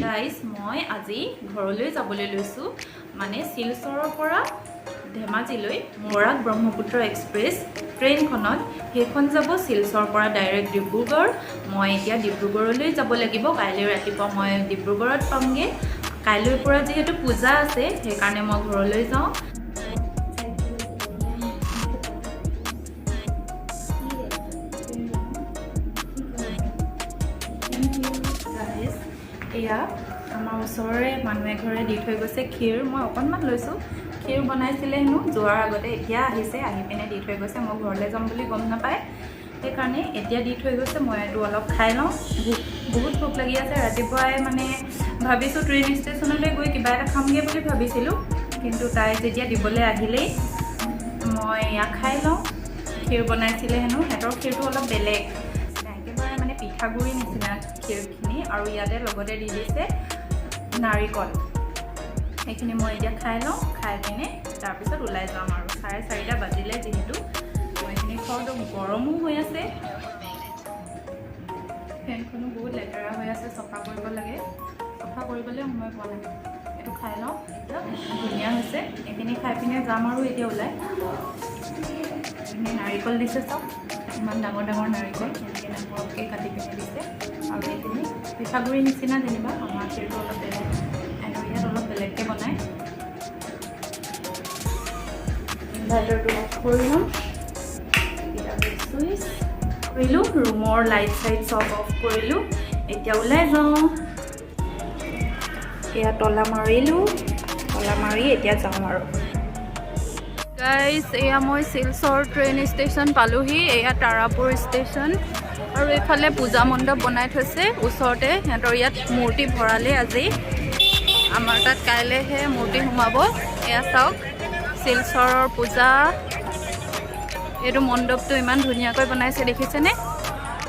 guys মই আজি ঘৰলৈ যাবলৈ লৈছোঁ মানে শিলচৰৰ পৰা ধেমাজিলৈ বৰাক ব্ৰহ্মপুত্ৰ এক্সপ্ৰেছ ট্ৰেইনখনত সেইখন যাব শিলচৰৰ পৰা ডাইৰেক্ট ডিব্ৰুগড় মই এতিয়া ডিব্ৰুগড়লৈ যাব লাগিব কাইলৈ ৰাতিপুৱা মই ডিব্ৰুগড়ত পামগৈ কাইলৈৰ পৰা যিহেতু পূজা আছে সেইকাৰণে মই ঘৰলৈ যাওঁ এয়া আমাৰ ওচৰৰে মানুহ এঘৰে দি থৈ গৈছে ক্ষীৰ মই অকণমান লৈছোঁ ক্ষীৰ বনাইছিলে হেনো যোৱাৰ আগতে এতিয়া আহিছে আহি পিনে দি থৈ গৈছে মই ঘৰলৈ যাম বুলি গম নাপায় সেইকাৰণে এতিয়া দি থৈ গৈছে মই এইটো অলপ খাই লওঁ বহুত ভোক লাগি আছে ৰাতিপুৱাই মানে ভাবিছোঁ ট্ৰেইন ষ্টেচনলৈ গৈ কিবা এটা খামগৈ বুলি ভাবিছিলোঁ কিন্তু তাই যেতিয়া দিবলৈ আহিলেই মই এয়া খাই লওঁ ক্ষীৰ বনাইছিলে হেনো সিহঁতৰ ক্ষীৰটো অলপ বেলেগ একেবাৰে মানে পিঠাগুড়ি নিচিনা ক্ষীৰখিনি আৰু ইয়াতে লগতে দি দিছে নাৰিকল এইখিনি মই এতিয়া খাই লওঁ খাই পিনে তাৰপিছত ওলাই যাম আৰু 4:30 বাজিলে যিহেতু মই এইখিনি খাওঁতো গৰমো হৈ আছে ফেনখনো বহুত লেতেৰা হৈ আছে চফা কৰিব লাগে চফা কৰিবলৈ সময় পোৱা নাই এইটো খাই লওঁ এতিয়া ধুনীয়া হৈছে এইখিনি খাই পিনে যাম আৰু এতিয়া ওলাই এইখিনি নাৰিকল দিছে চাওক ইমান ডাঙৰ ডাঙৰ নাৰিকল এনেকৈ ডাঙৰকৈ কাটি পিনে দিছে আৰু এইখিনি পিঠাগুড়ি নিচিনা যেনিবা আমাৰ ক্ষীৰটো অলপ বেলেগ আৰু ইয়াত অলপ বেলেগকৈ বনায় ইনভাৰ্টাৰটো অফ কৰি ল'ম চুইচ কৰিলোঁ ৰুমৰ লাইট চাইট চব অফ কৰিলোঁ এতিয়া ওলাই যাওঁ এয়া তলা মাৰিলোঁ তলা মাৰি এতিয়া যাওঁ আৰু গাইজ এয়া মই শিলচৰ ট্ৰেইন ষ্টেচন পালোহি এয়া তাৰাপুৰ ষ্টেচন আৰু এইফালে পূজা মণ্ডপ বনাই থৈছে ওচৰতে সিহঁতৰ ইয়াত মূৰ্তি ভৰালে আজি আমাৰ তাত কাইলৈহে মূৰ্তি সোমাব এয়া চাওক শিলচৰৰ পূজা এইটো মণ্ডপটো ইমান ধুনীয়াকৈ বনাইছে দেখিছেনে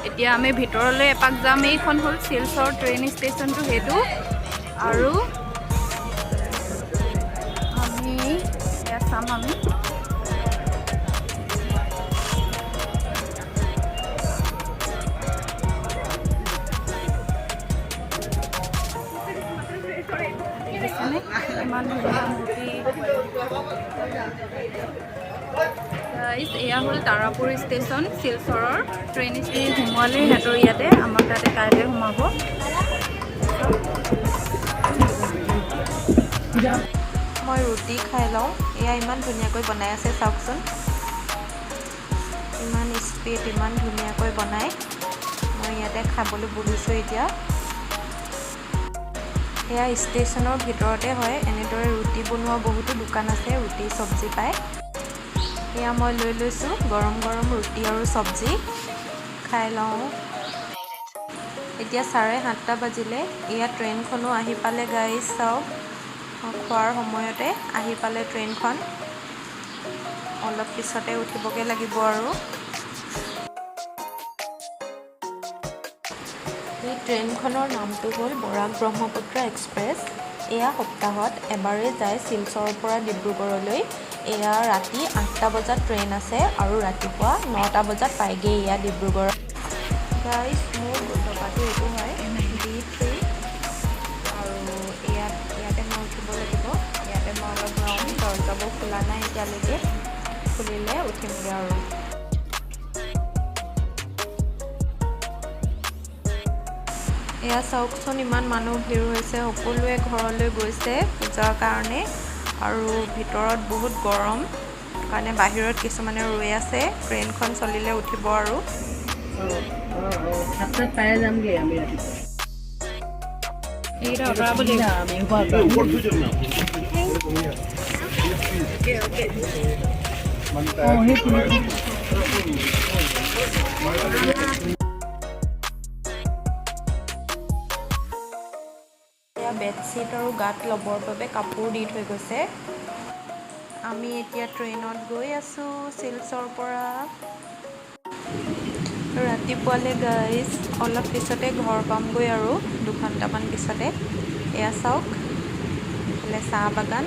এতিয়া আমি ভিতৰলৈ এপাক যাম এইখন হ'ল শিলচৰ ট্ৰেইন ষ্টেচনটো সেইটো আৰু আমি এয়া চাম আমি ইমান ধুনীয়া মূৰ্তি এয়া হ'ল তাৰাপুৰ ষ্টেচন শিলচৰৰ ট্ৰেইন ষ্টেচন সোমোৱালে সিহঁতৰ ইয়াতে আমাৰ তাতে কাইলৈ সোমাব মই ৰুটি খাই লওঁ এয়া ইমান ধুনীয়াকৈ বনাই আছে চাওকচোন ইমান স্পীড ইমান ধুনীয়াকৈ বনাই মই ইয়াতে খাবলৈ বহিছোঁ এতিয়া এয়া ষ্টেচনৰ ভিতৰতে হয় এনেদৰে ৰুটি বনোৱা বহুতো দোকান আছে ৰুটি চব্জি পায় এয়া মই লৈ লৈছোঁ গৰম গৰম ৰুটি আৰু চব্জি খাই লওঁ এতিয়া 7:30 বাজিলে এয়া ট্ৰেইনখনো আহি পালে গাইজ চাওক খোৱাৰ সময়তে আহি পালে ট্ৰেইনখন অলপ পিছতে উঠিবগৈ লাগিব আৰু এই ট্ৰেইনখনৰ নামটো হ'ল বৰাক ব্ৰহ্মপুত্ৰ এক্সপ্ৰেছ এয়া সপ্তাহত এবাৰেই যায় শিলচৰৰ পৰা ডিব্ৰুগড়লৈ এয়া ৰাতি 8টা বজাত ট্ৰেইন আছে আৰু ৰাতিপুৱা 9টা বজাত পায়গৈ এয়া ডিব্ৰুগড় গাইজ মোৰ ডবাটো এইটো হয় D3 আৰু ইয়াতে মই উঠিব লাগিব ইয়াতে মই অলপ ৰওঁ দৰ্জাবোৰ খোলা নাই এতিয়ালৈকে খুলিলে উঠিমগৈ আৰু এয়া চাওকচোন ইমান মানুহ ভিৰ হৈছে সকলোৱে ঘৰলৈ গৈছে পূজাৰ কাৰণে আৰু ভিতৰত বহুত গৰম কাৰণে বাহিৰত কিছুমানে ৰৈ আছে ট্ৰেইনখন চলিলে উঠিব আৰু পাই যামগৈ আমি এইটা অতৰাব লাগিব বেডশ্বীট আৰু গাত ল'বৰ বাবে কাপোৰ দি থৈ গৈছে আমি এতিয়া ট্ৰেইনত গৈ আছোঁ শিলচৰ পৰা ৰাতিপুৱালে গাইজ অলপ পিছতে ঘৰ পামগৈ আৰু 2 ঘণ্টামান পিছতে এয়া চাওক এফালে চাহ বাগান